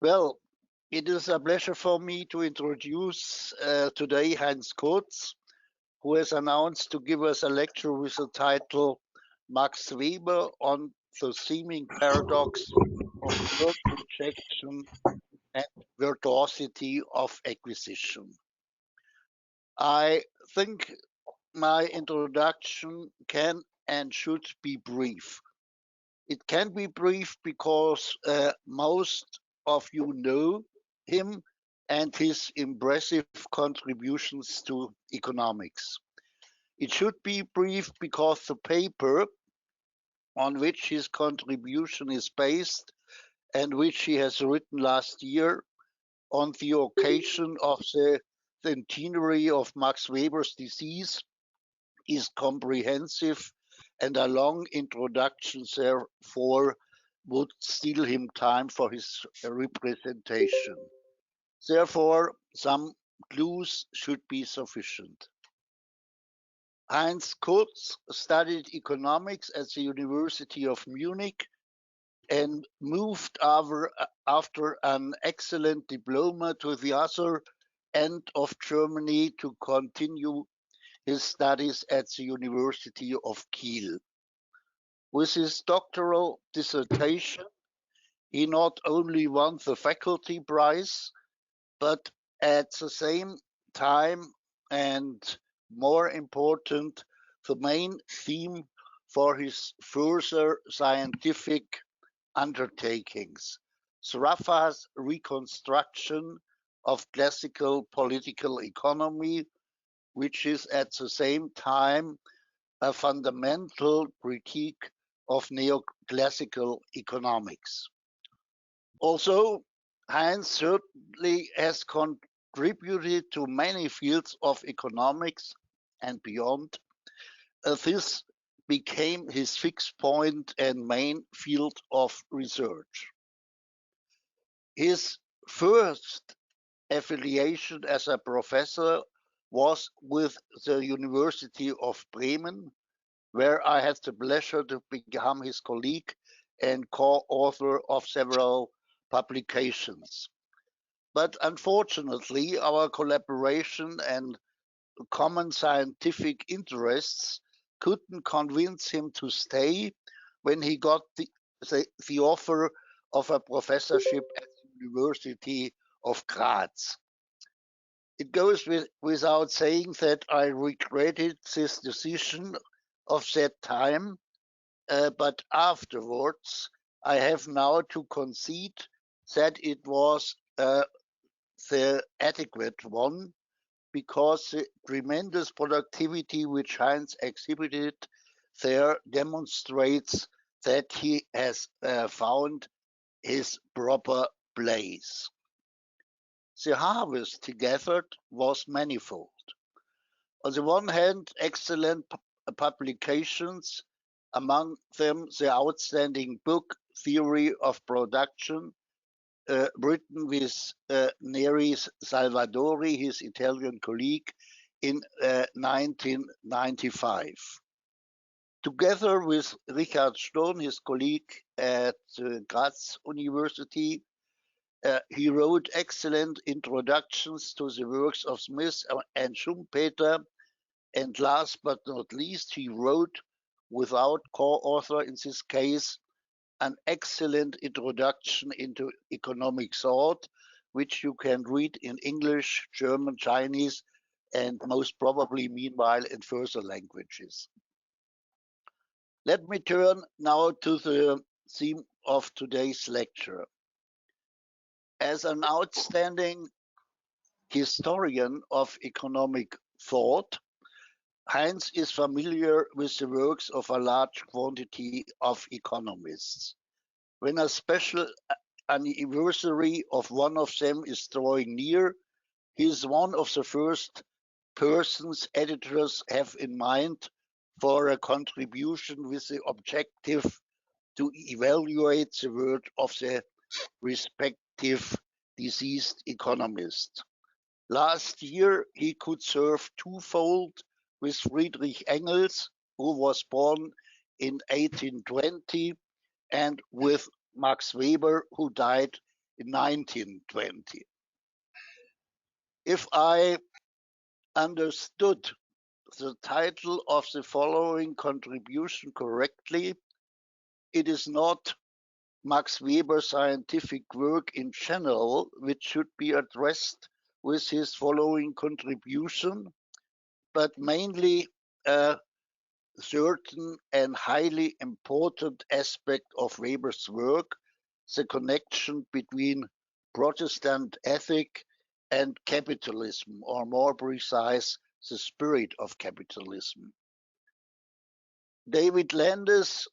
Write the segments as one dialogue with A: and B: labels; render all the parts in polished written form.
A: Well, it is a pleasure for me to introduce today Heinz Kurz, who has announced to give us a lecture with the title Max Weber on the seeming paradox of word rejection and virtuosity of acquisition. I think my introduction can and should be brief. It can be brief because most of you know him and his impressive contributions to economics. It should be brief because the paper on which his contribution is based and which he has written last year on the occasion of the centenary of Max Weber's thesis is comprehensive, and a long introduction therefore would steal him time for his representation. Therefore, some clues should be sufficient. Heinz Kurz studied economics at the University of Munich and moved after an excellent diploma to the other end of Germany to continue his studies at the University of Kiel. With his doctoral dissertation, he not only won the faculty prize, but at the same time, and more important, the main theme for his further scientific undertakings, Sraffa's reconstruction of classical political economy, which is at the same time a fundamental critique of neoclassical economics. Also, Heinz certainly has contributed to many fields of economics and beyond. This became his fixed point and main field of research. His first affiliation as a professor was with the University of Bremen, where I had the pleasure to become his colleague and co-author of several publications. But unfortunately, our collaboration and common scientific interests couldn't convince him to stay when he got the offer of a professorship at the University of Graz. It goes without saying that I regretted this decision of that time, but afterwards I have now to concede that it was the adequate one, because the tremendous productivity which Heinz exhibited there demonstrates that he has found his proper place. The harvest he gathered was manifold. On the one hand, excellent publications, among them the outstanding book Theory of Production, written with Neri Salvadori, his Italian colleague, in 1995. Together with Richard Sturm, his colleague at Graz University, he wrote excellent introductions to the works of Smith and Schumpeter, and last but not least, he wrote, without co-author in this case, an excellent introduction into economic thought, which you can read in English, German, Chinese, and most probably, meanwhile, in further languages. Let me turn now to the theme of today's lecture. As an outstanding historian of economic thought, Heinz is familiar with the works of a large quantity of economists. When a special anniversary of one of them is drawing near, he is one of the first persons editors have in mind for a contribution with the objective to evaluate the work of the respective deceased economist. Last year, he could serve twofold with Friedrich Engels, who was born in 1820, and with Max Weber, who died in 1920. If I understood the title of the following contribution correctly, it is not Max Weber's scientific work in general which should be addressed with his following contribution, but mainly a certain and highly important aspect of Weber's work, the connection between Protestant ethic and capitalism, or more precise, the spirit of capitalism. David Landis,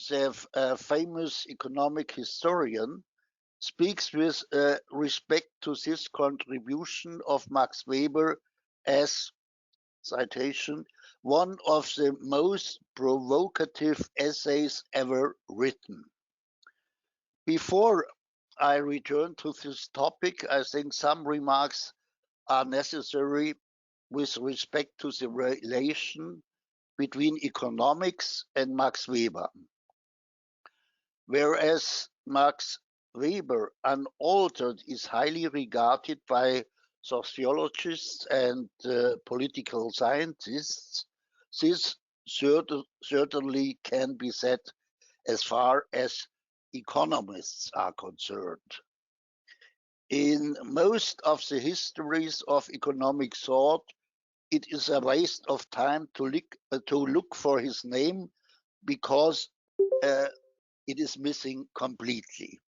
A: the famous economic historian, speaks with respect to this contribution of Max Weber as, citation, one of the most provocative essays ever written. Before I return to this topic, I think some remarks are necessary with respect to the relation between economics and Max Weber. Whereas Max Weber, unaltered, is highly regarded by sociologists and political scientists, this certainly can be said as far as economists are concerned. In most of the histories of economic thought, it is a waste of time to look for his name because it is missing completely.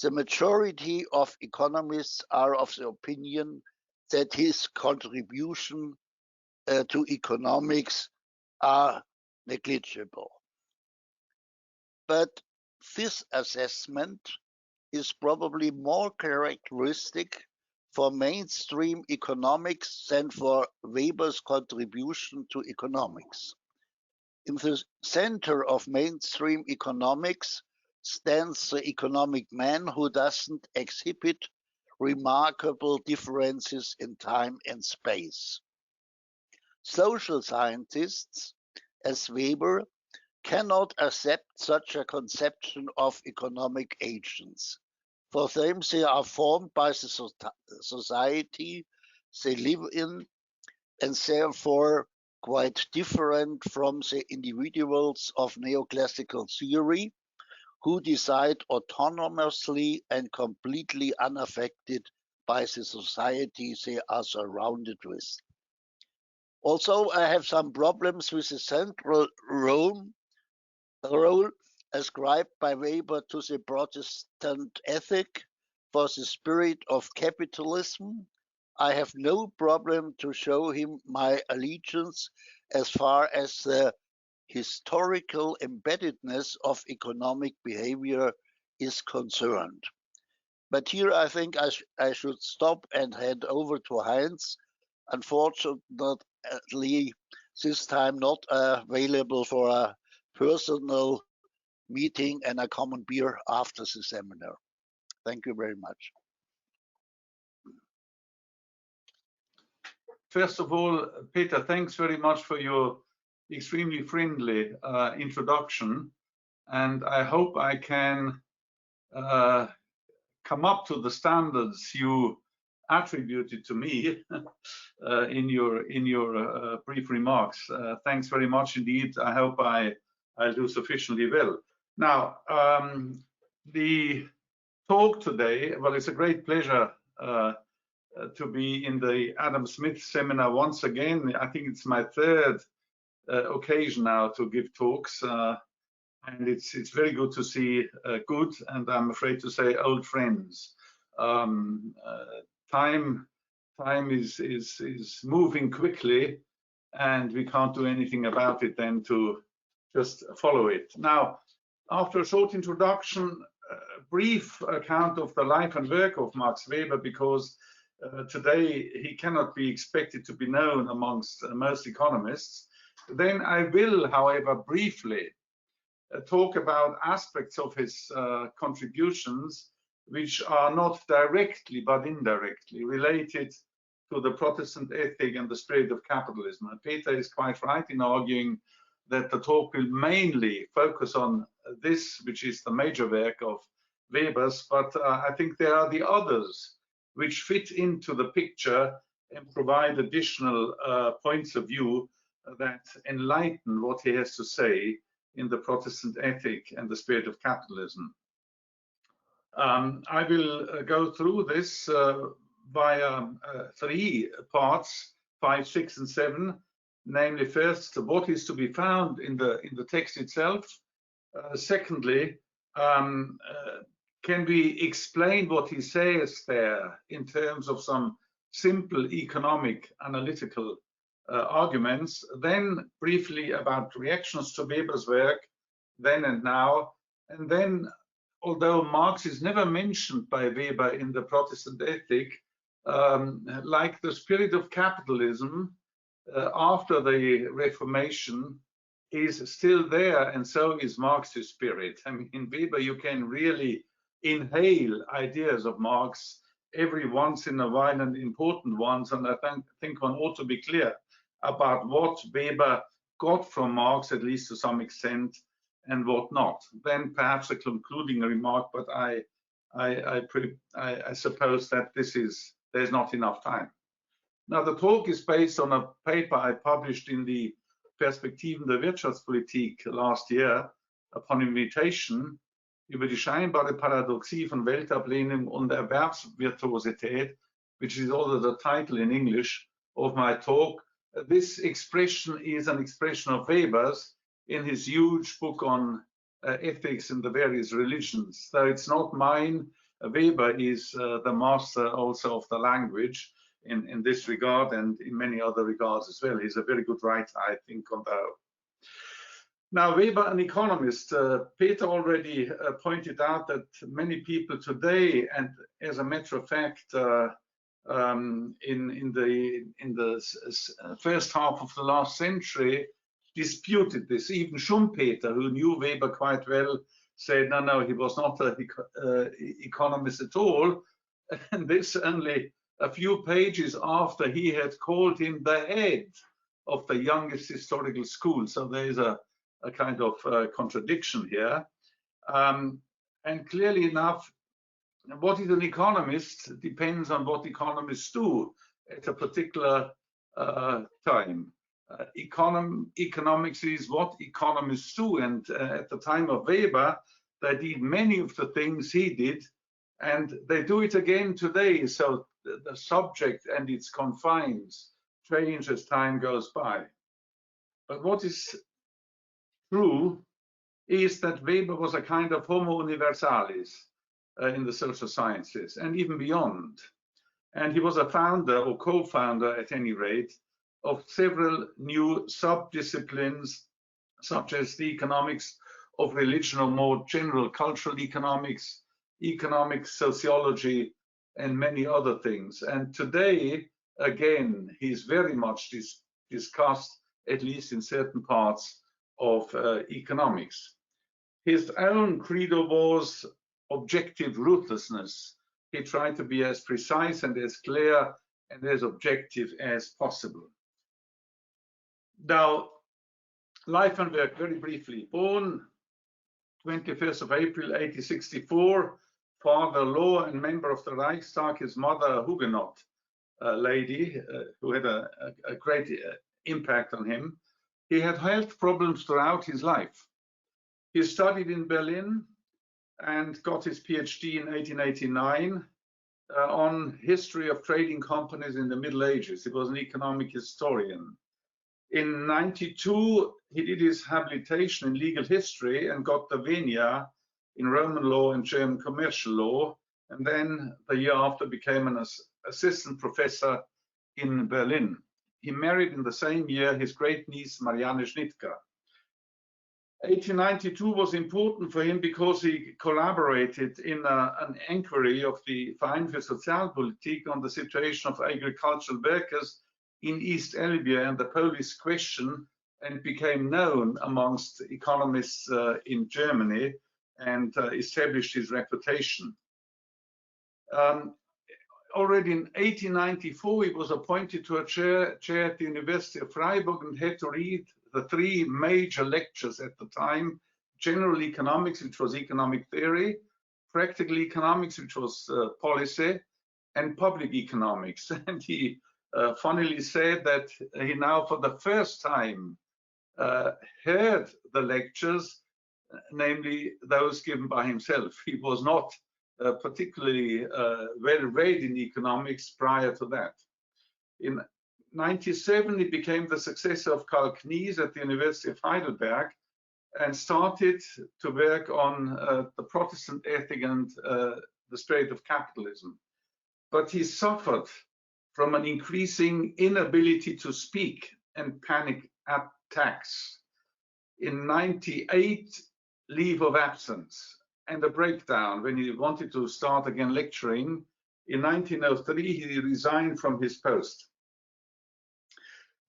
A: The majority of economists are of the opinion that his contribution to economics are negligible. But this assessment is probably more characteristic for mainstream economics than for Weber's contribution to economics. In the center of mainstream economics stands the economic man who doesn't exhibit remarkable differences in time and space. Social scientists, as Weber, cannot accept such a conception of economic agents. For them, they are formed by the society they live in, and therefore quite different from the individuals of neoclassical theory, who decide autonomously and completely unaffected by the society they are surrounded with. Also, I have some problems with the central role ascribed by Weber to the Protestant ethic for the spirit of capitalism. I have no problem to show him my allegiance as far as the historical embeddedness of economic behavior is concerned. But here I think I should stop and hand over to Heinz. Unfortunately, this time not available for a personal meeting and a common beer after the seminar. Thank you very much.
B: First of all, Peter, thanks very much for your extremely friendly introduction. And I hope I can come up to the standards you attributed to me in your brief remarks. Thanks very much indeed. I hope I'll do sufficiently well. Now, the talk today, well, it's a great pleasure to be in the Adam Smith seminar once again. I think it's my third occasion now to give talks, and it's very good to see good, and I'm afraid to say old friends. Time is moving quickly, and we can't do anything about it than to just follow it. Now, after a short introduction, a brief account of the life and work of Max Weber, because today he cannot be expected to be known amongst most economists. Then I will, however, briefly talk about aspects of his contributions which are not directly but indirectly related to the Protestant ethic and the spirit of capitalism. And Peter is quite right in arguing that the talk will mainly focus on this, which is the major work of Weber's, but I think there are the others which fit into the picture and provide additional points of view that enlighten what he has to say in the Protestant Ethic and the Spirit of Capitalism. I will go through this via 3 parts, 5, 6, and 7. Namely, first, what is to be found in the text itself. Secondly, can we explain what he says there in terms of some simple economic analytical arguments? Then briefly about reactions to Weber's work, then and now. And then, although Marx is never mentioned by Weber in the Protestant Ethic, like the Spirit of Capitalism after the Reformation is still there, and so is Marx's spirit. I mean, in Weber you can really inhale ideas of Marx every once in a while, and important ones, and I think one ought to be clear about what Weber got from Marx, at least to some extent, and what not. Then perhaps a concluding remark, but I suppose that there's not enough time. Now, the talk is based on a paper I published in the Perspektiven der Wirtschaftspolitik last year upon invitation über die scheinbare Paradoxie von Weltablehnung und Erwerbsvirtuosität, which is also the title in English of my talk. This expression is an expression of Weber's in his huge book on ethics in the various religions. So it's not mine. Weber is the master also of the language in this regard and in many other regards as well. He's a very good writer, I think, on that. Now, Weber, an economist, Peter already pointed out that many people today, and as a matter of fact, in the first half of the last century, disputed this. Even Schumpeter, who knew Weber quite well, said, no, he was not an economist at all. And this only a few pages after he had called him the head of the youngest historical school. So there is a kind of contradiction here. And clearly enough, what is an economist depends on what economists do at a particular time. Economics is what economists do, and at the time of Weber, they did many of the things he did, and they do it again today. So the subject and its confines change as time goes by. But what is true is that Weber was a kind of homo universalis in the social sciences and even beyond. And he was a founder or co-founder, at any rate, of several new sub-disciplines, such as the economics of religion, or more general cultural economics, economics, sociology, and many other things. And today, again, he's very much discussed, at least in certain parts of economics. His own credo was objective ruthlessness. He tried to be as precise and as clear and as objective as possible. Now, life and work, very briefly. Born 21st of April 1864, father law and member of the Reichstag, his mother a Huguenot lady who had a great impact on him. He had health problems throughout his life. He studied in Berlin and got his PhD in 1889 on history of trading companies in the Middle Ages. He was an economic historian. In 92, he did his habilitation in legal history and got the Vienna in Roman law and German commercial law, and then the year after became an assistant professor in Berlin. He married in the same year his great niece Marianne Schnittger. 1892 was important for him because he collaborated in an inquiry of the Verein für Sozialpolitik on the situation of agricultural workers in East Elbe and the Polish question, and became known amongst economists in Germany and established his reputation. Already in 1894, he was appointed to a chair at the University of Freiburg and had to read the 3 major lectures at the time: general economics, which was economic theory, practical economics, which was policy, and public economics. And he funnily said that he now, for the first time, heard the lectures, namely those given by himself. He was not particularly well read in economics prior to that. In 1997, he became the successor of Karl Knies at the University of Heidelberg and started to work on the Protestant Ethic and the Spirit of Capitalism. But he suffered from an increasing inability to speak and panic attacks. In 98, leave of absence and a breakdown when he wanted to start again lecturing. In 1903, he resigned from his post.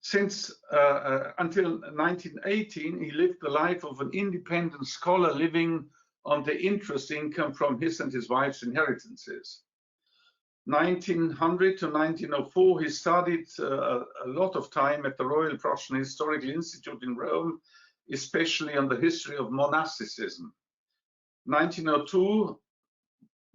B: Since until 1918, he lived the life of an independent scholar living on the interest income from his and his wife's inheritances. 1900 to 1904, he studied a lot of time at the Royal Prussian Historical Institute in Rome, especially on the history of monasticism. 1902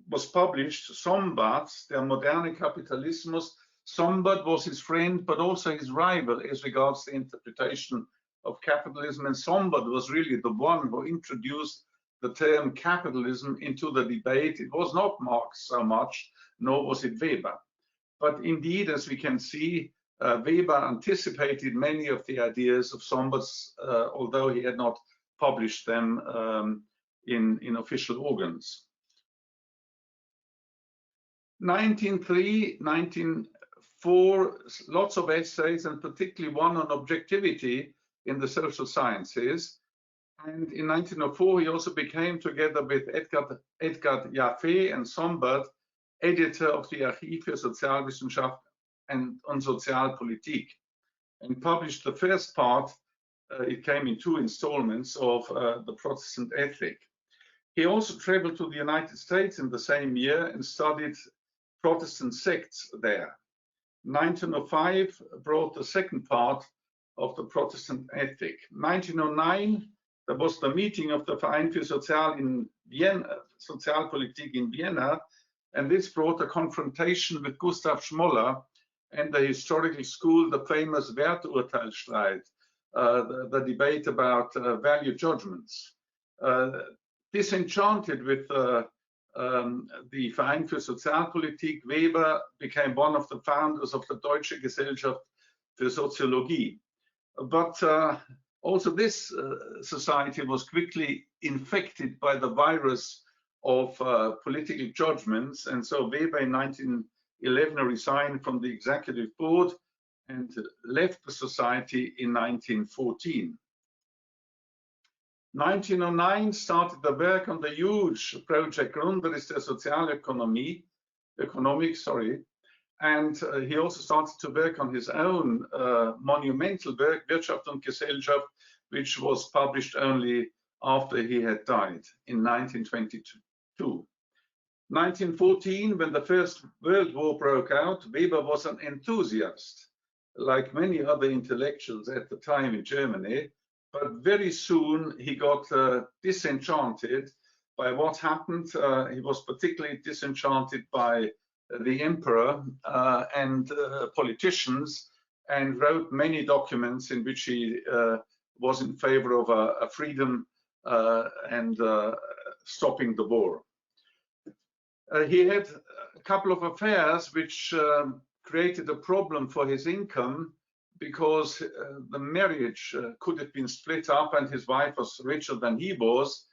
B: was published Sombart, Der moderne Kapitalismus. Sombart was his friend, but also his rival as regards the interpretation of capitalism. And Sombart was really the one who introduced the term capitalism into the debate. It was not Marx so much, nor was it Weber. But indeed, as we can see, Weber anticipated many of the ideas of Sombart's, although he had not published them in official organs. 1903, 1904, lots of essays, and particularly one on objectivity in the social sciences. And in 1904, he also became, together with Edgar Jaffe and Sombart, editor of the Archiv für Sozialwissenschaft und Sozialpolitik, and published the first part, it came in 2 installments, of the Protestant Ethic. He also traveled to the United States in the same year and studied Protestant sects there. 1905 brought the second part of the Protestant Ethic. 1909, there was the meeting of the Verein für Sozialpolitik in Vienna, and this brought a confrontation with Gustav Schmoller and the historical school, the famous Werturteilstreit, the debate about value judgments. Disenchanted with the Verein für Sozialpolitik, Weber became one of the founders of the Deutsche Gesellschaft für Soziologie. But also this society was quickly infected by the virus of political judgments, and so Weber in 1911 resigned from the executive board and left the society in 1914. 1909 started the work on the huge project Grundriss der Sozialökonomie, and he also started to work on his own monumental work, Wirtschaft und Gesellschaft, which was published only after he had died in 1922. 1914, when the First World War broke out, Weber was an enthusiast, like many other intellectuals at the time in Germany, but very soon he got disenchanted by what happened. He was particularly disenchanted by the emperor and politicians, and wrote many documents in which he was in favor of a freedom and stopping the war. He had a couple of affairs which created a problem for his income, because the marriage could have been split up and his wife was richer than he was,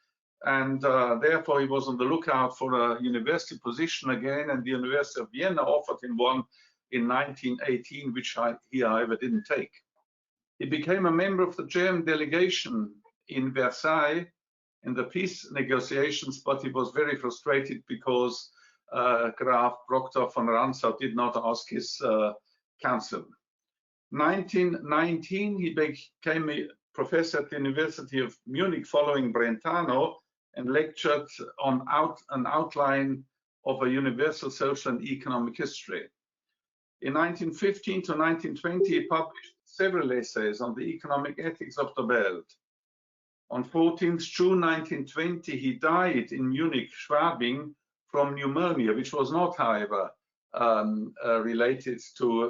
B: and therefore he was on the lookout for a university position again, and the University of Vienna offered him one in 1918, which he however didn't take. He became a member of the German delegation in Versailles in the peace negotiations, but he was very frustrated because Graf Proctor von Rantzau did not ask his counsel. 1919, he became a professor at the University of Munich following Brentano, and lectured on an outline of a universal social and economic history. In 1915 to 1920, he published several essays on the economic ethics of the world. On 14th June 1920, he died in Munich, Schwabing, from pneumonia, which was not, however, related to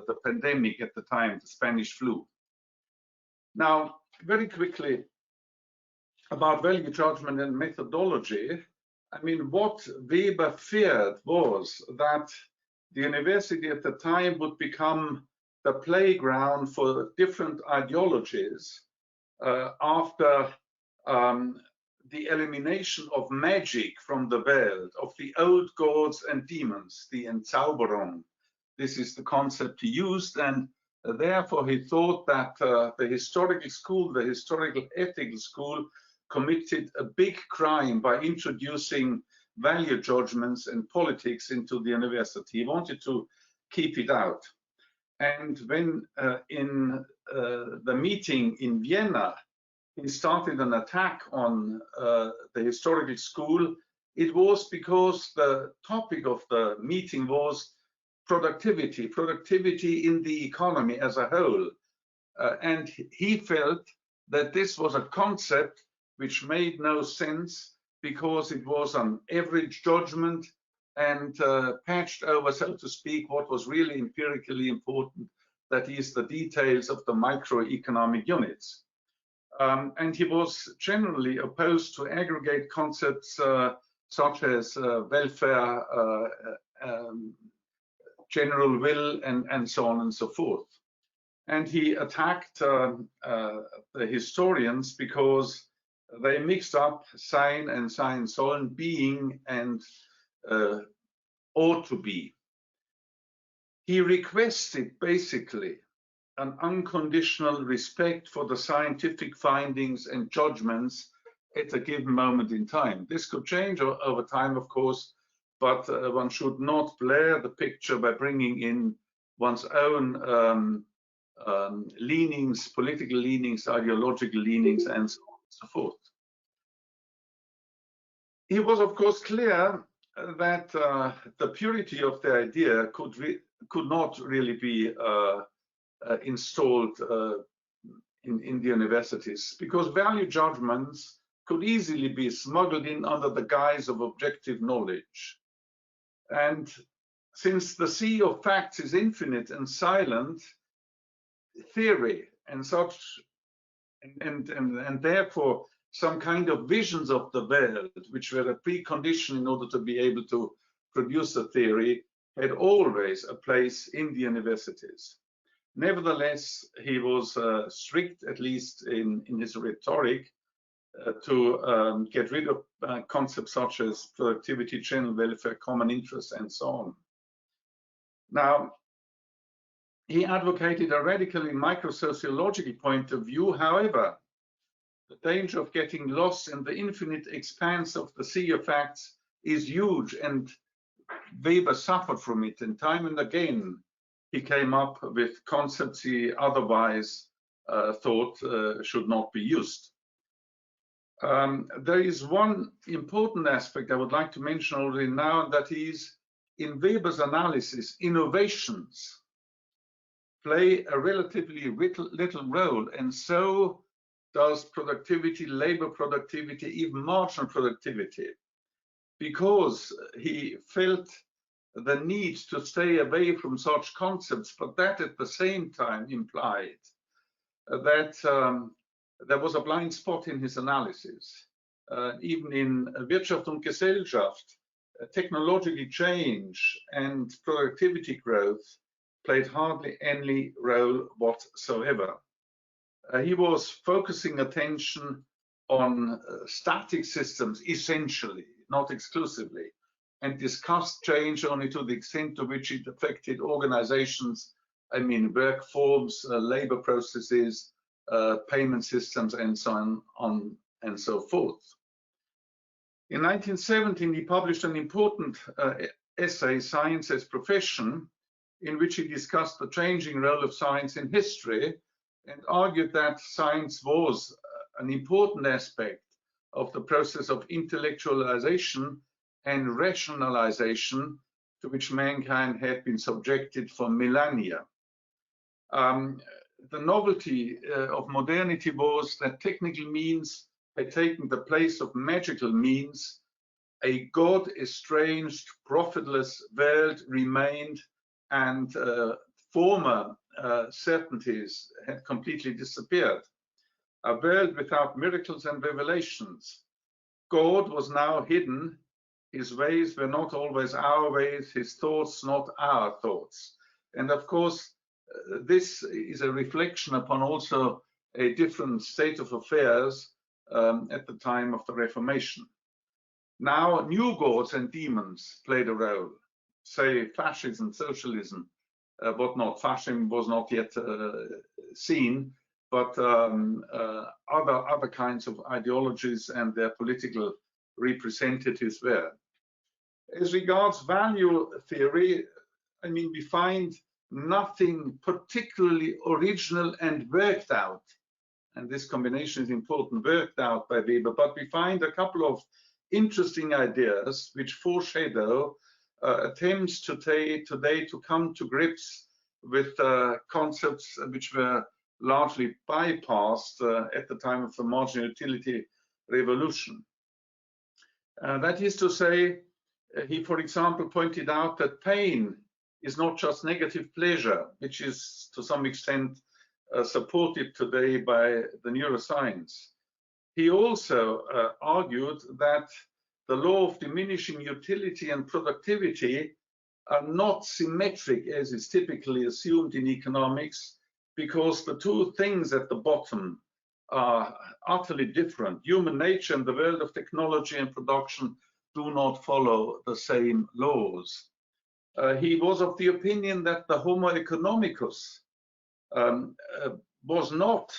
B: the pandemic at the time, the Spanish flu. Now, very quickly about value judgment and methodology. I mean, what Weber feared was that the university at the time would become the playground for different ideologies after the elimination of magic from the world, of the old gods and demons, the Entzauberung. This is the concept he used, and therefore he thought that the historical school, the historical ethical school, committed a big crime by introducing value judgments and politics into the university. He wanted to keep it out. And when in the meeting in Vienna, he started an attack on the historical school, it was because the topic of the meeting was productivity, productivity in the economy as a whole. And he felt that this was a concept which made no sense because it was an average judgment and patched over, so to speak, what was really empirically important, that is the details of the microeconomic units. And he was generally opposed to aggregate concepts such as welfare, general will, and so on and so forth. And he attacked the historians because they mixed up Sein and Seinsollen, being and ought to be. He requested basically an unconditional respect for the scientific findings and judgments at a given moment in time. This could change over time, of course, but one should not blur the picture by bringing in one's own leanings, political leanings, ideological leanings, and so on and so forth. He was, of course, clear that the purity of the idea could not really be installed in the universities, because value judgments could easily be smuggled in under the guise of objective knowledge. And since the sea of facts is infinite and silent, theory and such, and therefore some kind of visions of the world, which were a precondition in order to be able to produce a theory, had always a place in the universities. Nevertheless, he was strict, at least in his rhetoric, to get rid of concepts such as productivity, general welfare, common interest, and so on. Now, he advocated a radically microsociological point of view. However, the danger of getting lost in the infinite expanse of the sea of facts is huge, and Weber suffered from it. And time and again, he came up with concepts he otherwise thought should not be used. There is one important aspect I would like to mention already now, and that is, in Weber's analysis, innovations play a relatively little role, and so does productivity, labor productivity, even marginal productivity, because he felt the need to stay away from such concepts, but that at the same time implied that there was a blind spot in his analysis. Even in Wirtschaft und Gesellschaft, technological change and productivity growth played hardly any role whatsoever. He was focusing attention on static systems, essentially, not exclusively, and discussed change only to the extent to which it affected organizations, I mean, work forms, labor processes, payment systems, and so on and so forth. In 1917, he published an important essay, Science as Profession, in which he discussed the changing role of science in history and argued that science was an important aspect of the process of intellectualization and rationalization to which mankind had been subjected for millennia. the novelty of modernity was that technical means had taken the place of magical means. A God-estranged, profitless world remained, and former certainties had completely disappeared. A world without miracles and revelations. God was now hidden. His ways were not always our ways, his thoughts not our thoughts. And of course, this is a reflection upon also a different state of affairs at the time of the Reformation. Now, new gods and demons played a role, say fascism, socialism, whatnot. Fascism was not yet seen, but other kinds of ideologies and their political representatives were. As regards value theory, I mean, we find nothing particularly original and worked out, and this combination is important, worked out by Weber, but we find a couple of interesting ideas which foreshadow attempts today to come to grips with concepts which were largely bypassed at the time of the marginal utility revolution. That is to say, he, for example, pointed out that pain is not just negative pleasure, which is to some extent supported today by the neuroscience. He also argued that the law of diminishing utility and productivity are not symmetric as is typically assumed in economics, because the two things at the bottom are utterly different. Human nature and the world of technology and production do not follow the same laws. He was of the opinion that the Homo economicus was not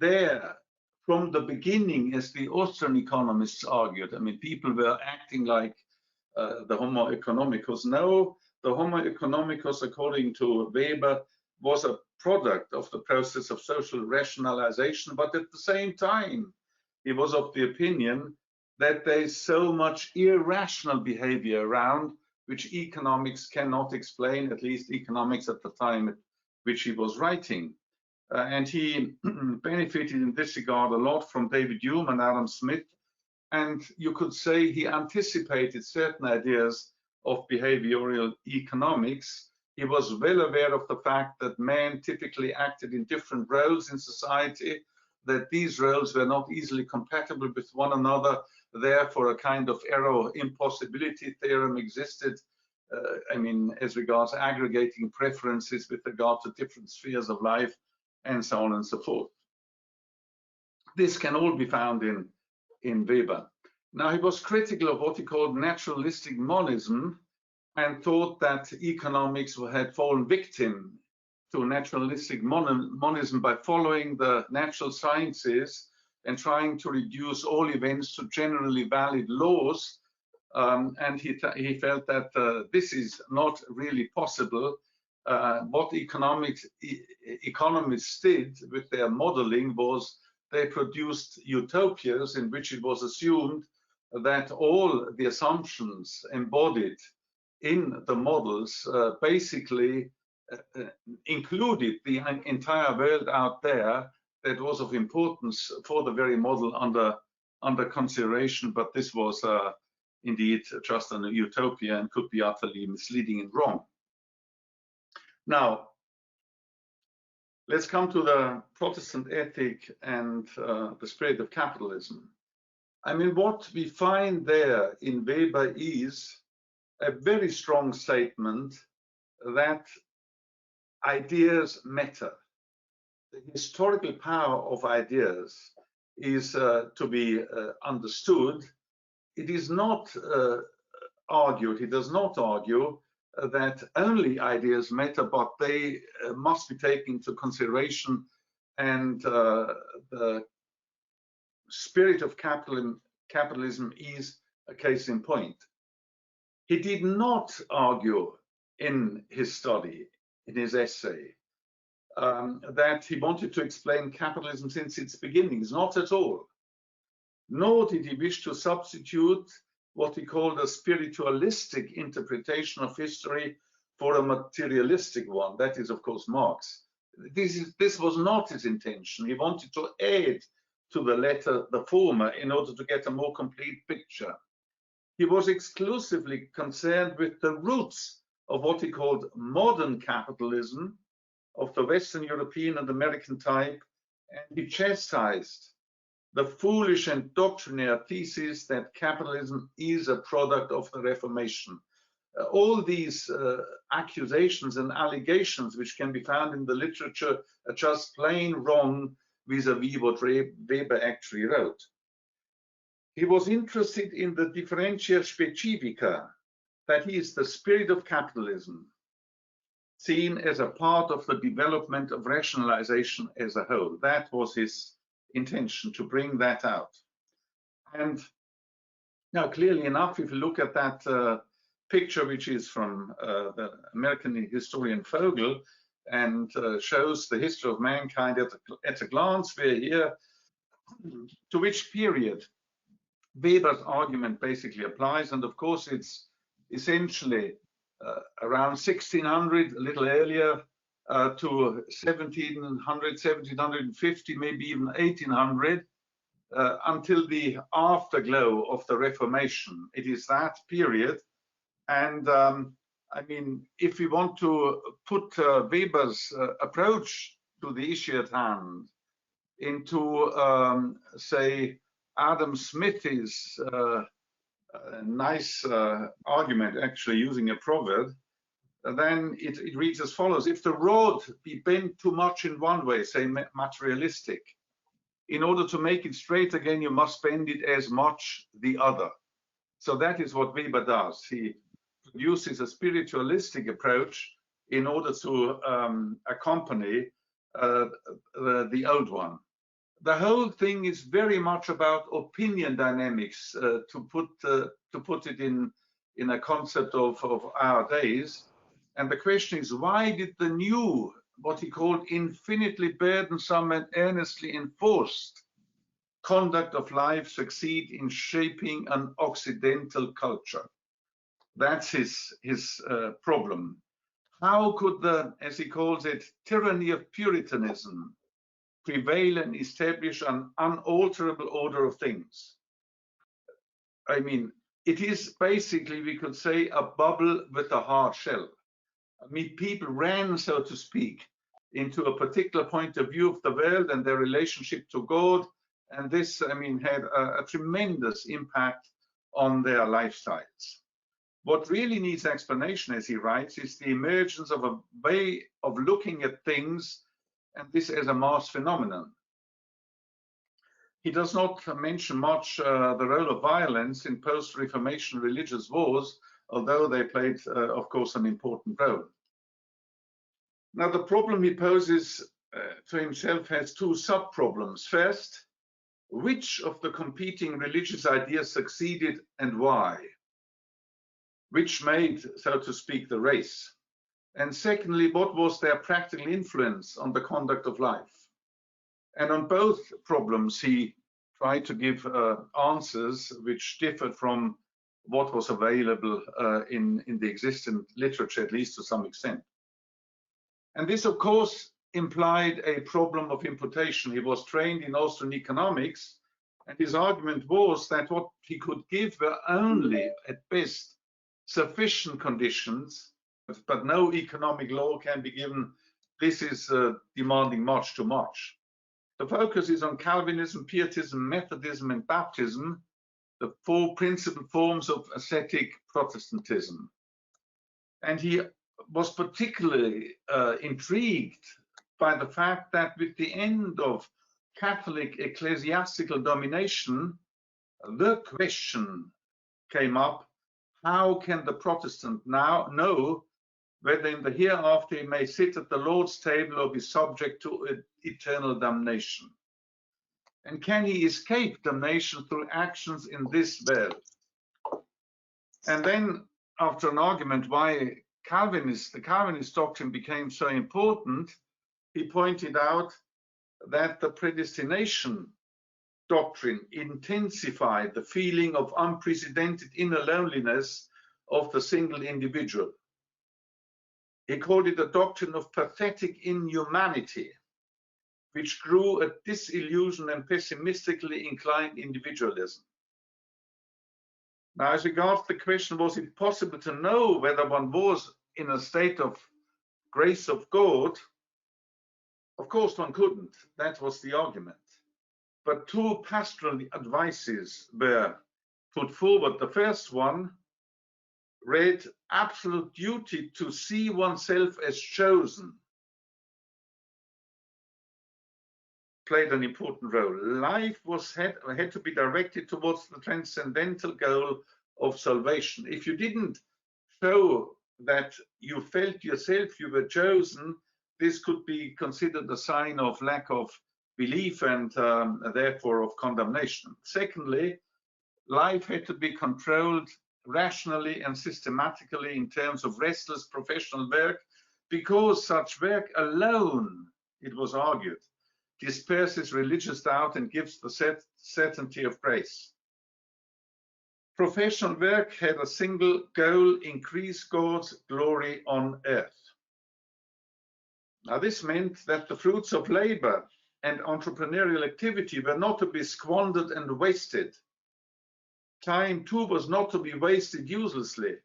B: there from the beginning, as the Austrian economists argued. I mean, people were acting like the Homo economicus. No, the Homo economicus, according to Weber, was a product of the process of social rationalization, but at the same time, he was of the opinion that there is so much irrational behavior around which economics cannot explain, at least economics at the time at which he was writing. And he benefited in this regard a lot from David Hume and Adam Smith. And you could say he anticipated certain ideas of behavioral economics. He was well aware of the fact that men typically acted in different roles in society, that these roles were not easily compatible with one another. Therefore, a kind of error impossibility theorem existed, I mean, as regards aggregating preferences with regard to different spheres of life, and so on and so forth. This can all be found in Weber. Now, he was critical of what he called naturalistic monism, and thought that economics had fallen victim to naturalistic monism by following the natural sciences and trying to reduce all events to generally valid laws. And he felt that this is not really possible. What economists did with their modeling was they produced utopias in which it was assumed that all the assumptions embodied in the models basically included the entire world out there that was of importance for the very model under consideration, but this was indeed just an utopia and could be utterly misleading and wrong. Now, let's come to the Protestant ethic and the spirit of capitalism. I mean, what we find there in Weber is a very strong statement that ideas matter. The historical power of ideas is to be understood. It is not argued, he does not argue that only ideas matter, but they must be taken into consideration, and the spirit of capitalism is a case in point. He did not argue in his study, in his essay, that he wanted to explain capitalism since its beginnings, not at all. Nor did he wish to substitute what he called a spiritualistic interpretation of history for a materialistic one. That is, of course, Marx. This was not his intention. He wanted to add to the latter, the former, in order to get a more complete picture. He was exclusively concerned with the roots of what he called modern capitalism, of the Western European and American type, and he chastised the foolish and doctrinaire thesis that capitalism is a product of the Reformation. All these accusations and allegations which can be found in the literature are just plain wrong vis-à-vis what Weber actually wrote. He was interested in the differentia specifica, that is, the spirit of capitalism, seen as a part of the development of rationalization as a whole. That was his intention, to bring that out. And now, clearly enough, if you look at that picture, which is from the American historian Vogel, and shows the history of mankind at a glance, we're here, to which period Weber's argument basically applies. And of course, it's essentially around 1600, a little earlier, to 1700, 1750, maybe even 1800, until the afterglow of the Reformation. It is that period. And I mean, if we want to put Weber's approach to the issue at hand into, say, Adam Smith's nice argument, actually using a proverb, then it reads as follows: if the rod be bent too much in one way, say materialistic, in order to make it straight again, you must bend it as much the other. So that is what Weber does. He produces a spiritualistic approach in order to accompany the old one. The whole thing is very much about opinion dynamics, to put it in a concept of our days. And the question is, why did the new, what he called infinitely burdensome and earnestly enforced conduct of life succeed in shaping an Occidental culture? That's his problem. How could the, as he calls it, tyranny of Puritanism prevail and establish an unalterable order of things? I mean, it is basically, we could say, a bubble with a hard shell. I mean, people ran, so to speak, into a particular point of view of the world and their relationship to God. And this, I mean, had a tremendous impact on their lifestyles. What really needs explanation, as he writes, is the emergence of a way of looking at things, and this as a mass phenomenon. He does not mention much the role of violence in post-Reformation religious wars, although they played, of course, an important role. Now, the problem he poses to himself has two sub-problems. First, which of the competing religious ideas succeeded and why? Which made, so to speak, the race? And secondly, what was their practical influence on the conduct of life? And on both problems, he tried to give answers which differed from what was available in the existing literature, at least to some extent. And this, of course, implied a problem of imputation. He was trained in Austrian economics, and his argument was that what he could give were only, at best, sufficient conditions, but no economic law can be given. This is demanding much too much. The focus is on Calvinism, Pietism, Methodism, and Baptism, the four principal forms of ascetic Protestantism. And he was particularly intrigued by the fact that with the end of Catholic ecclesiastical domination, the question came up: how can the Protestant now know whether in the hereafter he may sit at the Lord's table or be subject to eternal damnation? And can he escape damnation through actions in this world? And then, after an argument why the Calvinist doctrine became so important, he pointed out that the predestination doctrine intensified the feeling of unprecedented inner loneliness of the single individual. He called it a doctrine of pathetic inhumanity, which grew a disillusioned and pessimistically inclined individualism. Now, as regards the question, was it possible to know whether one was in a state of grace of God? Of course, one couldn't. That was the argument. But two pastoral advices were put forward. The first one read, absolute duty to see oneself as chosen played an important role. Life had to be directed towards the transcendental goal of salvation. If you didn't show that you felt yourself you were chosen, this could be considered a sign of lack of belief and therefore of condemnation. Secondly, life had to be controlled rationally and systematically in terms of restless professional work, because such work alone, it was argued, disperses religious doubt and gives the certainty of grace. Professional work had a single goal: increase God's glory on earth. Now, this meant that the fruits of labor and entrepreneurial activity were not to be squandered and wasted. Time, too, was not to be wasted uselessly,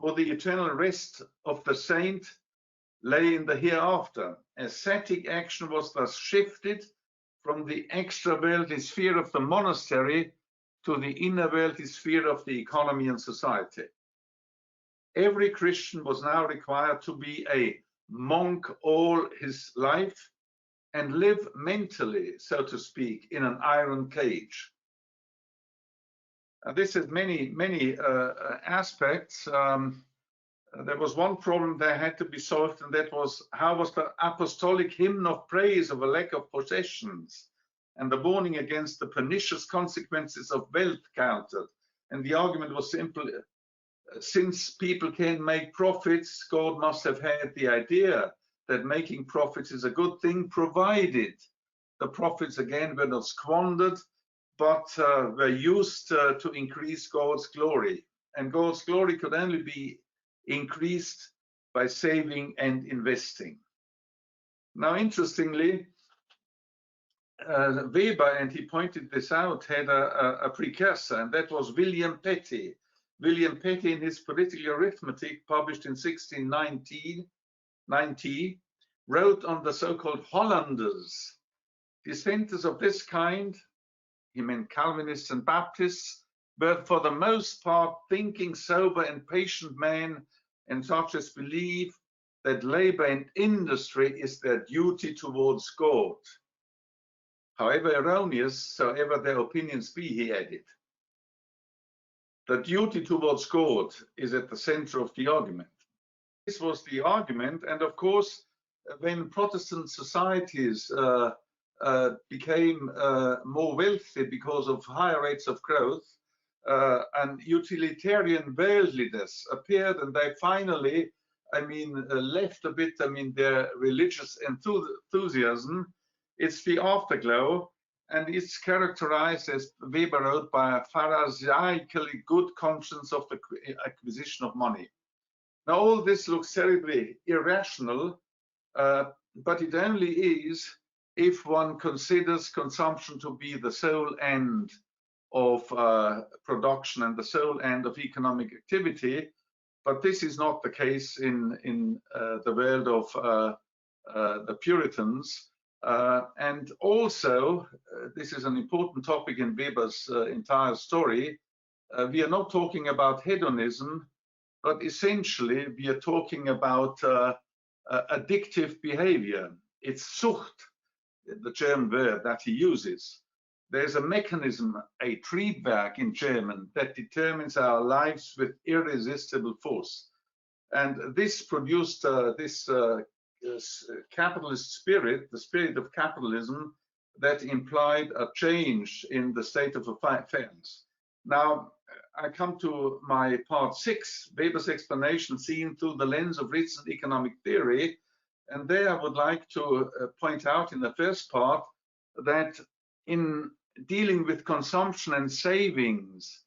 B: for the eternal rest of the saint lay in the hereafter. Ascetic action was thus shifted from the extra-worldly sphere of the monastery to the inner-worldly sphere of the economy and society. Every Christian was now required to be a monk all his life and live mentally, so to speak, in an iron cage. This has many aspects. There was one problem that had to be solved, and that was, how was the apostolic hymn of praise of a lack of possessions and the warning against the pernicious consequences of wealth countered? And the argument was simple: since people can make profits, God must have had the idea that making profits is a good thing, provided the profits again were not squandered, but were used to increase God's glory. And God's glory could only be increased by saving and investing. Now, interestingly, Weber, and he pointed this out, had a precursor, and that was William Petty. William Petty, in his Political Arithmetic, published in 1690, wrote on the so-called Hollanders. Dissenters of this kind, he meant Calvinists and Baptists, but for the most part thinking, sober and patient men, and such as believe that labor and industry is their duty towards God. However erroneous soever their opinions be, he added, the duty towards God is at the center of the argument. This was the argument, and of course, when Protestant societies became more wealthy because of higher rates of growth, and utilitarian worldliness appeared, and they finally, left a bit, their religious enthusiasm. It's the afterglow, and it's characterized, as Weber wrote, by a Pharisaically good conscience of the acquisition of money. Now, all this looks terribly irrational, but it only is if one considers consumption to be the sole end of production and the sole end of economic activity. But this is not the case in the world of the Puritans. And also, this is an important topic in Weber's entire story. We are not talking about hedonism, but essentially we are talking about addictive behavior. It's Sucht, the German word that he uses. There's a mechanism, a Triebwerk in German, that determines our lives with irresistible force. And this produced this capitalist spirit, the spirit of capitalism, that implied a change in the state of affairs. Now, I come to my part 6, Weber's explanation seen through the lens of recent economic theory. And there I would like to point out in the first part that in dealing with consumption and savings,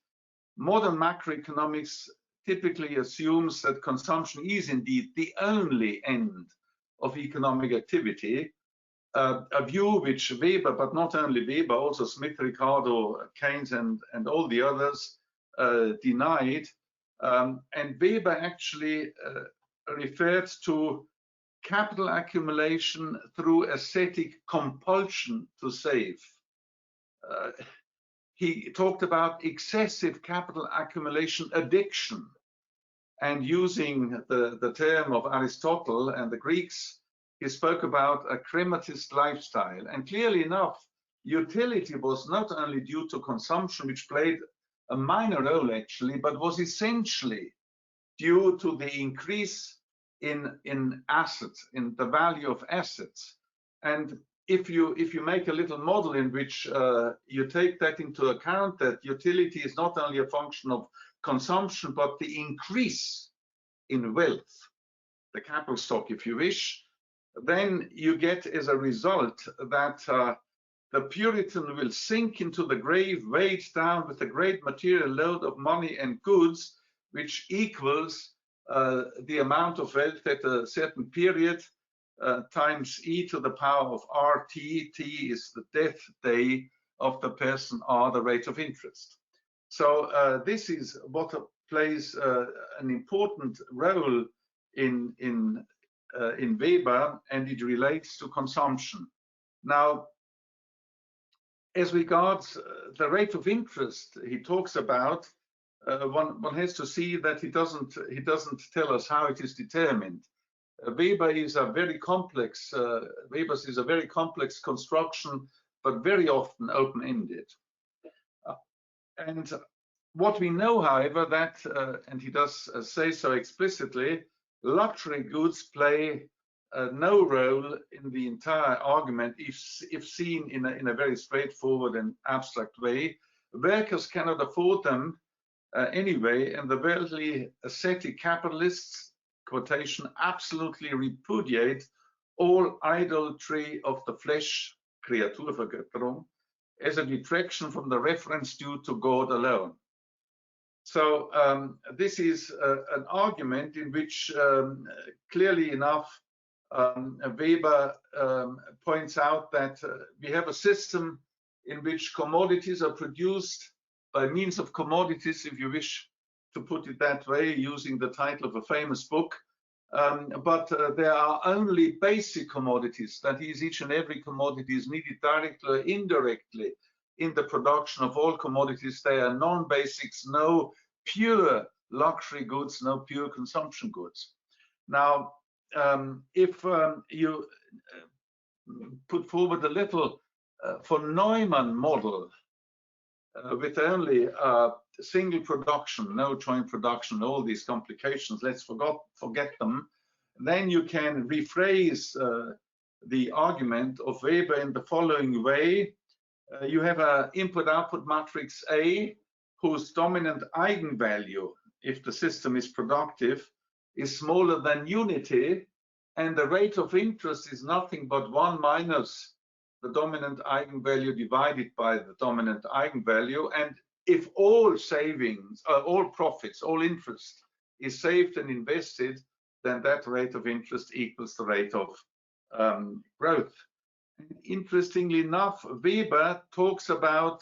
B: modern macroeconomics typically assumes that consumption is indeed the only end of economic activity, a view which Weber, but not only Weber, also Smith, Ricardo, Keynes, and all the others denied. And Weber actually referred to capital accumulation through ascetic compulsion to save. He talked about excessive capital accumulation addiction, and using the term of Aristotle and the Greeks, he spoke about a crematist lifestyle. And clearly enough, utility was not only due to consumption, which played a minor role actually, but was essentially due to the increase in assets, in the value of assets. And if you make a little model in which you take that into account, that utility is not only a function of consumption, but the increase in wealth, the capital stock, if you wish, then you get as a result that the Puritan will sink into the grave, weighed down with a great material load of money and goods, which equals the amount of wealth at a certain period times e to the power of RT. T is the death day of the person, R the rate of interest. So this is what plays an important role in Weber, and it relates to consumption. Now, as regards the rate of interest he talks about, one has to see that he doesn't tell us how it is determined. Weber is a very complex. Weber's is a very complex construction, but very often open-ended. And what we know, however, that and he does say so explicitly, luxury goods play no role in the entire argument if seen in a very straightforward and abstract way. Workers cannot afford them anyway, and the worldly ascetic capitalists, quotation, absolutely repudiate all idolatry of the flesh, Kreaturvergötterung, as a detraction from the reference due to God alone. So this is an argument in which clearly enough Weber points out that we have a system in which commodities are produced by means of commodities, if you wish to put it that way, using the title of a famous book. But there are only basic commodities, that is, each and every commodity is needed directly or indirectly in the production of all commodities. They are non-basics, no pure luxury goods, no pure consumption goods. Now, if you put forward a little von Neumann model with only single production, no joint production, all these complications, let's forget them, then you can rephrase the argument of Weber in the following way. You have an input-output matrix A, whose dominant eigenvalue, if the system is productive, is smaller than unity, and the rate of interest is nothing but 1 minus the dominant eigenvalue divided by the dominant eigenvalue. And if all savings, all profits, all interest is saved and invested, then that rate of interest equals the rate of growth. And interestingly enough, Weber talks about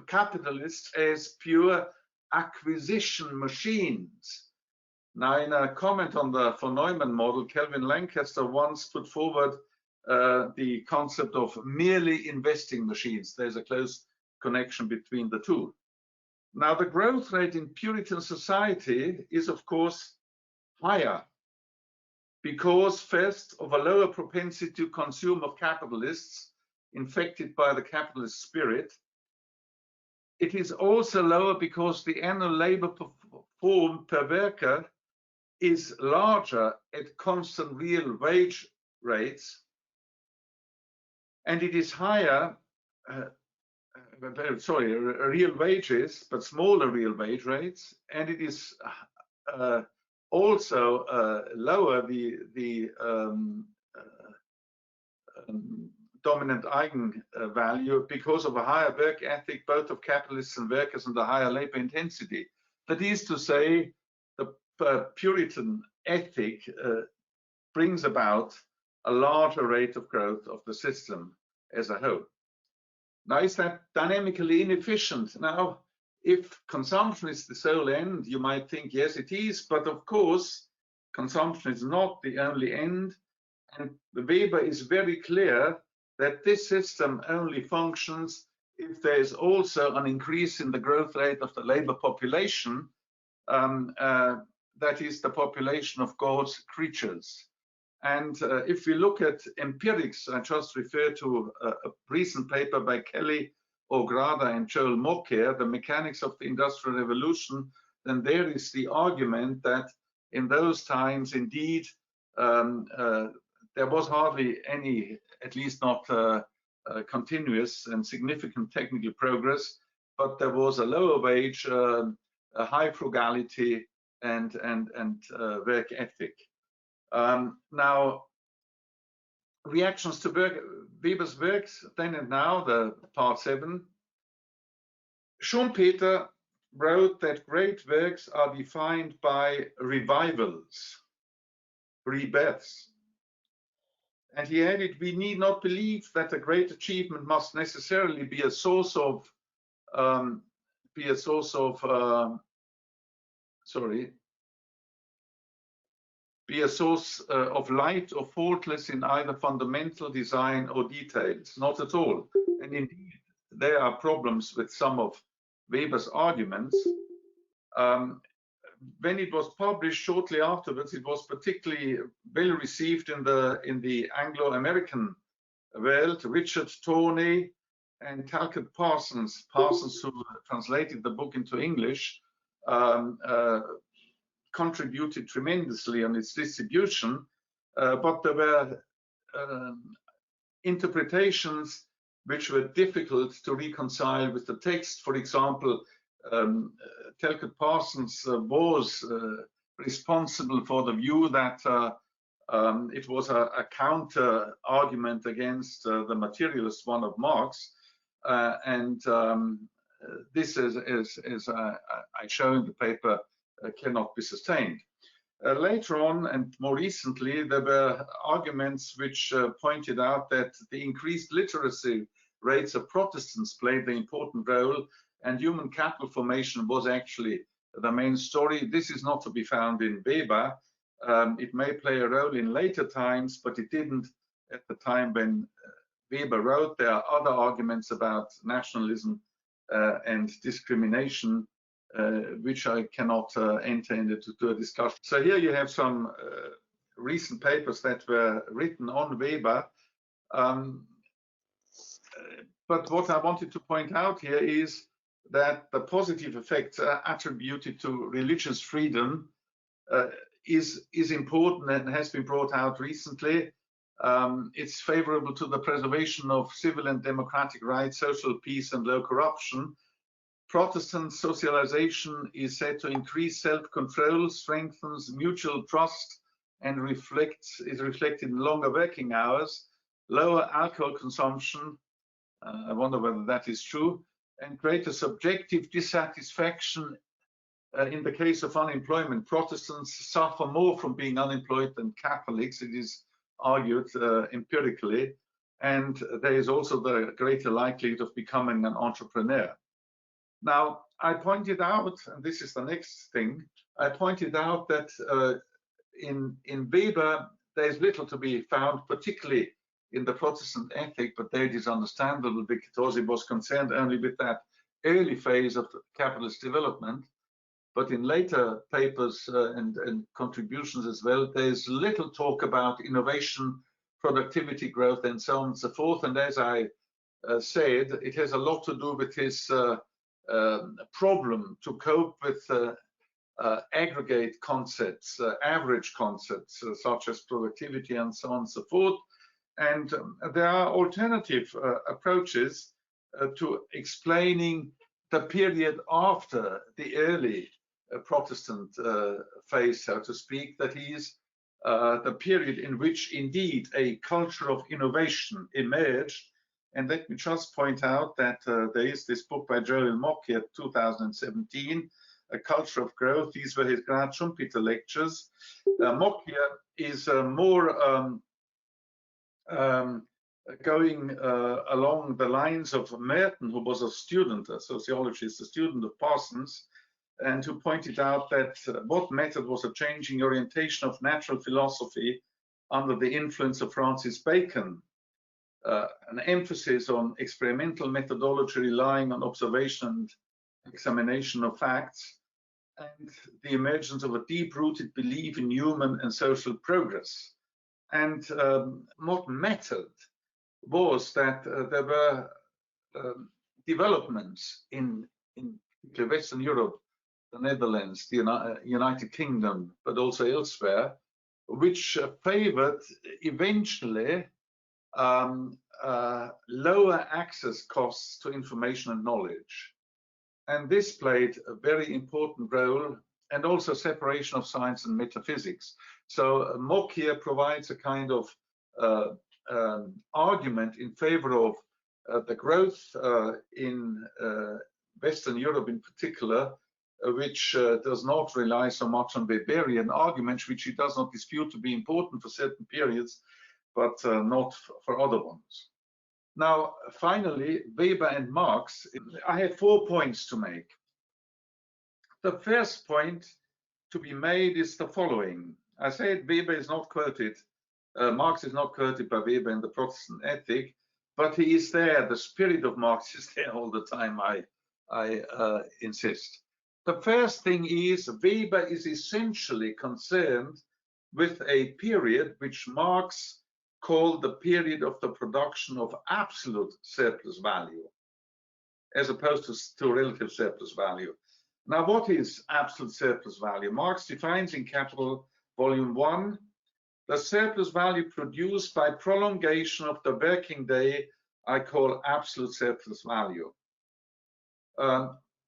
B: capitalists as pure acquisition machines. Now, in a comment on the von Neumann model, Kelvin Lancaster once put forward the concept of merely investing machines. There's a close connection between the two. Now, the growth rate in Puritan society is, of course, higher because, first, of a lower propensity to consume of capitalists infected by the capitalist spirit. It is also lower because the annual labor performed per worker is larger at constant real wage rates, and it is higher, real wages, but smaller real wage rates, and it is also lower the dominant eigenvalue because of a higher work ethic, both of capitalists and workers, and the higher labor intensity. That is to say, the Puritan ethic brings about a larger rate of growth of the system as a whole. Now, is that dynamically inefficient? Now, if consumption is the sole end, you might think, yes, it is, but of course, consumption is not the only end. And Weber is very clear that this system only functions if there is also an increase in the growth rate of the labor population, that is the population of God's creatures. And if we look at empirics, I just refer to a recent paper by Kelly, O'Grada, and Joel Mocker, The Mechanics of the Industrial Revolution, then there is the argument that in those times, indeed, there was hardly any, at least not continuous and significant technical progress, but there was a lower wage, a high frugality, and work ethic. Now, reactions to Weber's works then and now, the part 7. Schumpeter wrote that great works are defined by revivals, rebirths. And he added, we need not believe that a great achievement must necessarily be a source of light or faultless in either fundamental design or details. Not at all. And indeed, there are problems with some of Weber's arguments. When it was published shortly afterwards, it was particularly well received in the Anglo-American world. Richard Tawney and Talcott Parsons, who translated the book into English, contributed tremendously on its distribution, but there were interpretations which were difficult to reconcile with the text. For example, Talcott Parsons was responsible for the view that it was a counter argument against the materialist one of Marx, and this, as I show in the paper, cannot be sustained. Later on, and more recently, there were arguments which pointed out that the increased literacy rates of Protestants played the important role, and human capital formation was actually the main story. This is not to be found in Weber. It may play a role in later times, but it didn't at the time when Weber wrote. There are other arguments about nationalism and discrimination, which I cannot enter into a discussion. So here you have some recent papers that were written on Weber. But what I wanted to point out here is that the positive effects attributed to religious freedom is important and has been brought out recently. It's favorable to the preservation of civil and democratic rights, social peace, and low corruption. Protestant socialization is said to increase self-control, strengthens mutual trust, and is reflected in longer working hours, lower alcohol consumption. I wonder whether that is true, and greater subjective dissatisfaction. In the case of unemployment, Protestants suffer more from being unemployed than Catholics, it is argued empirically, and there is also the greater likelihood of becoming an entrepreneur. Now, I pointed out, and this is the next thing, I pointed out that in Weber, there is little to be found, particularly in the Protestant ethic, but there it is understandable because it was concerned only with that early phase of capitalist development. But in later papers and contributions as well, there's little talk about innovation, productivity growth, and so on and so forth. And as I said, it has a lot to do with his problem to cope with aggregate concepts, average concepts, such as productivity and so on and so forth. And there are alternative approaches to explaining the period after the early Protestant phase, so to speak, that is the period in which indeed a culture of innovation emerged. And let me just point out that there is this book by Joel Mocker, 2017, A Culture of Growth. These were his Graz Schumpeter lectures. Mokia is more going along the lines of Merton, who was a student, a sociologist, a student of Parsons, and who pointed out that what method was a changing orientation of natural philosophy under the influence of Francis Bacon, an emphasis on experimental methodology relying on observation and examination of facts, and the emergence of a deep-rooted belief in human and social progress. And what method was that there were developments in Western Europe, the Netherlands, the United Kingdom, but also elsewhere, which favored eventually lower access costs to information and knowledge. And this played a very important role, and also separation of science and metaphysics. So Mock here provides a kind of argument in favor of the growth in Western Europe in particular, which does not rely so much on Weberian arguments, which he does not dispute to be important for certain periods, but not for other ones. Now, finally, Weber and Marx, I have 4 points to make. The first point to be made is the following. I said Weber is not quoted, Marx is not quoted by Weber in the Protestant Ethic, but he is there. The spirit of Marx is there all the time, I insist. The first thing is Weber is essentially concerned with a period which Marx called the period of the production of absolute surplus value, as opposed to relative surplus value. Now, what is absolute surplus value? Marx defines in Capital, Volume 1, the surplus value produced by prolongation of the working day I call absolute surplus value.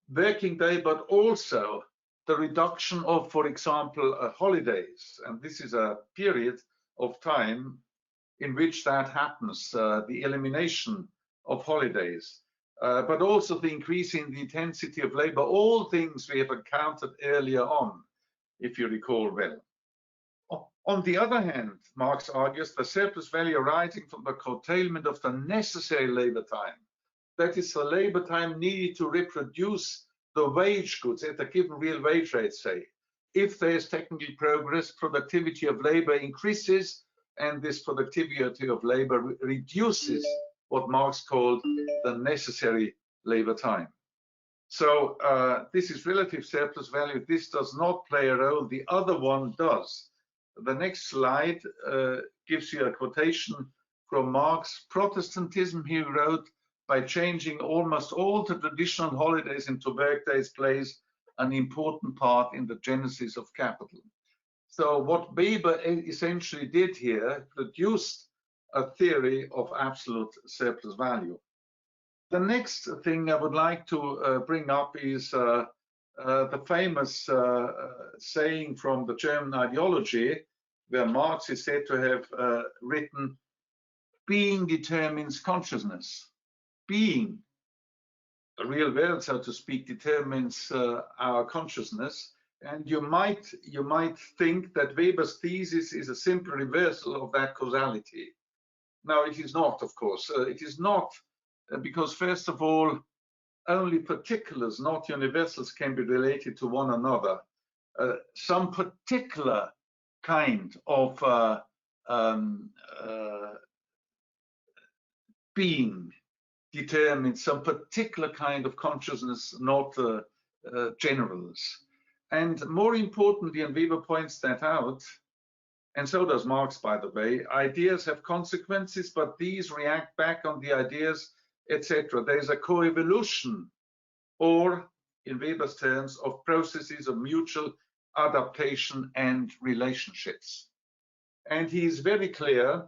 B: Working day, but also the reduction of, for example, holidays. And this is a period of time in which that happens, the elimination of holidays, but also the increase in the intensity of labor, all things we have encountered earlier on, if you recall well. On the other hand, Marx argues the surplus value arising from the curtailment of the necessary labor time, that is the labor time needed to reproduce the wage goods at a given real wage rate, say. If there is technical progress, productivity of labor increases, and this productivity of labor reduces what Marx called the necessary labor time. So this is relative surplus value. This does not play a role. The other one does. The next slide gives you a quotation from Marx. Protestantism, he wrote, by changing almost all the traditional holidays into workdays, plays an important part in the genesis of capital. So what Weber essentially did here, produced a theory of absolute surplus value. The next thing I would like to bring up is the famous saying from the German ideology, where Marx is said to have written, being determines consciousness. Being, the real world, so to speak, determines our consciousness. And you might think that Weber's thesis is a simple reversal of that causality. Now, it is not, of course. It is not, because first of all, only particulars, not universals, can be related to one another. Some particular kind of being determines some particular kind of consciousness, not generals. And more importantly, and Weber points that out, and so does Marx, by the way, ideas have consequences, but these react back on the ideas, etc. There's a coevolution, or in Weber's terms, of processes of mutual adaptation and relationships. And he is very clear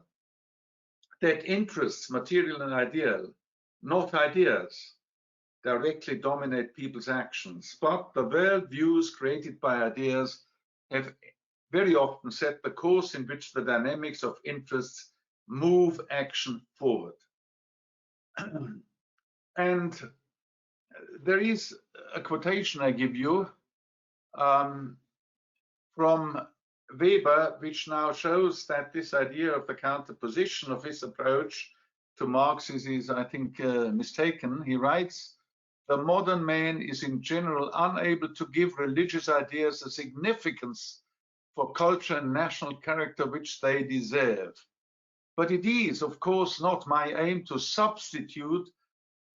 B: that interests, material and ideal, not ideas, directly dominate people's actions, but the world views created by ideas have very often set the course in which the dynamics of interests move action forward. And there is a quotation I give you, from Weber, which now shows that this idea of the counterposition of his approach to Marx is I think, mistaken. He writes, the modern man is in general unable to give religious ideas a significance for culture and national character which they deserve. But it is, of course, not my aim to substitute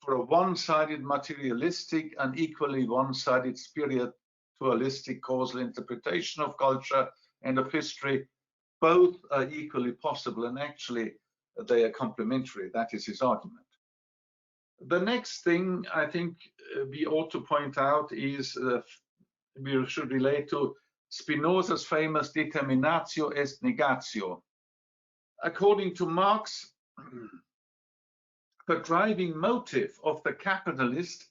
B: for a one-sided materialistic and equally one-sided spiritualistic causal interpretation of culture and of history. Both are equally possible, and actually they are complementary. That is his argument. The next thing I think we ought to point out is we should relate to Spinoza's famous determinatio est negatio. According to Marx, the driving motive of the capitalist,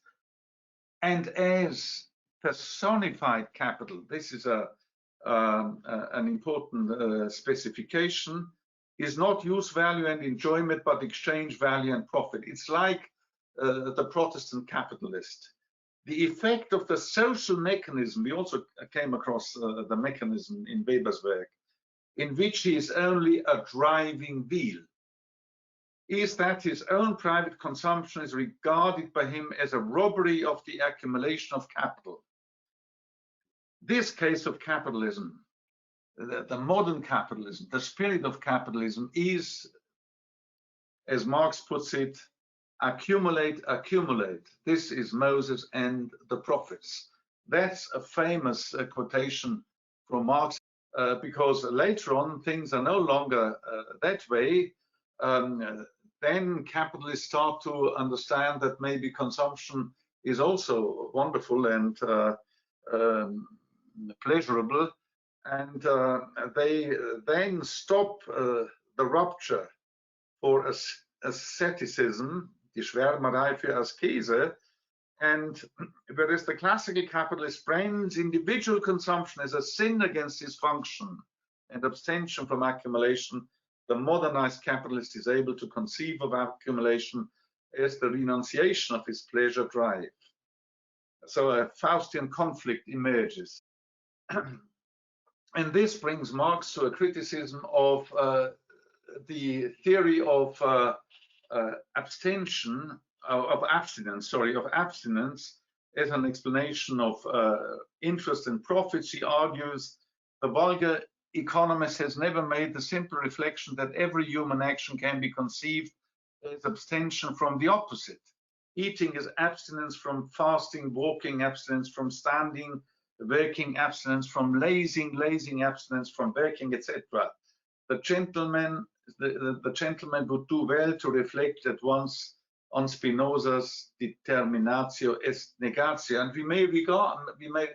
B: and as personified capital, this is an important specification, is not use value and enjoyment, but exchange value and profit. It's like the Protestant capitalist. The effect of the social mechanism, we also came across the mechanism in Weber's work, in which he is only a driving wheel, is that his own private consumption is regarded by him as a robbery of the accumulation of capital. This case of capitalism, the modern capitalism, the spirit of capitalism is, as Marx puts it, accumulate, accumulate. This is Moses and the prophets. That's a famous quotation from Marx, because later on things are no longer that way. Then capitalists start to understand that maybe consumption is also wonderful and pleasurable, and they then stop the rupture for asceticism, die Schwärmerei für Askese, and whereas the classical capitalist brands individual consumption as a sin against his function and abstention from accumulation, the modernized capitalist is able to conceive of accumulation as the renunciation of his pleasure drive. So a Faustian conflict emerges. And this brings Marx to a criticism of the theory of abstinence as an explanation of interest and profits. He argues the vulgar economist has never made the simple reflection that every human action can be conceived as abstention from the opposite. Eating is abstinence from fasting, walking abstinence from standing, working abstinence from lazing, lazing abstinence from working, etc. The gentleman would do well to reflect at once on Spinoza's determinatio est negatio, and we may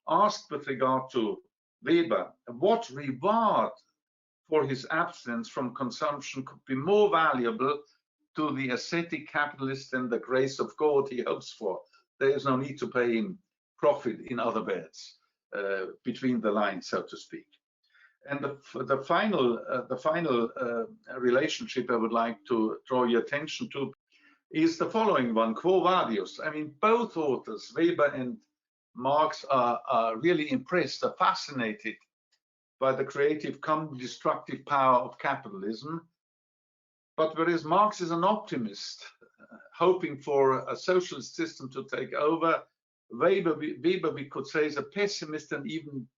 B: ask with regard to Weber, what reward for his abstinence from consumption could be more valuable to the ascetic capitalist than the grace of God he hopes for? There is no need to pay him profit, in other words, between the lines, so to speak. And the final relationship I would like to draw your attention to is the following one, quo vadis. I mean, both authors, Weber and Marx, are really impressed, are fascinated by the creative, come destructive power of capitalism. But whereas Marx is an optimist, hoping for a socialist system to take over, Weber, we could say, is a pessimist and even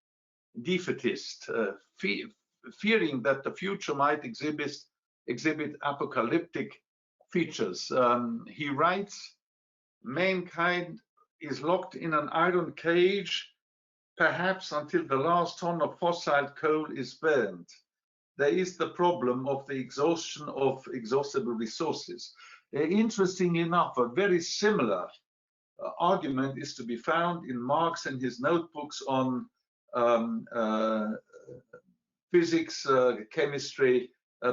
B: defeatist, fearing that the future might exhibit apocalyptic features. He writes, mankind is locked in an iron cage, perhaps until the last ton of fossil coal is burned. There is the problem of the exhaustion of exhaustible resources. Interesting enough, a very similar argument is to be found in Marx and his notebooks on physics, chemistry,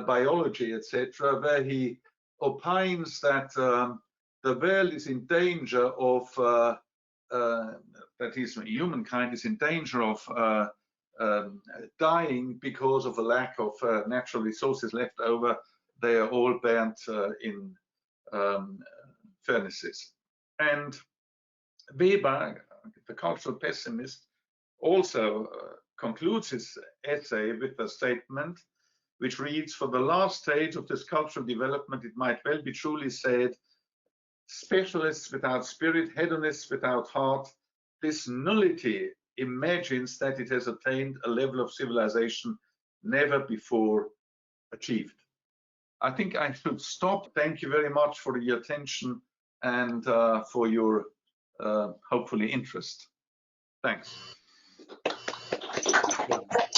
B: biology, etc., where he opines that the world is in danger of, that is, humankind is in danger of dying because of a lack of natural resources left over. They are all burnt in furnaces. And Weber, the cultural pessimist, also concludes his essay with a statement which reads, "For the last stage of this cultural development, it might well be truly said, specialists without spirit, hedonists without heart, this nullity imagines that it has attained a level of civilization never before achieved." I think I should stop. Thank you very much for your attention and for your hopefully interest. Thanks.
A: Yeah.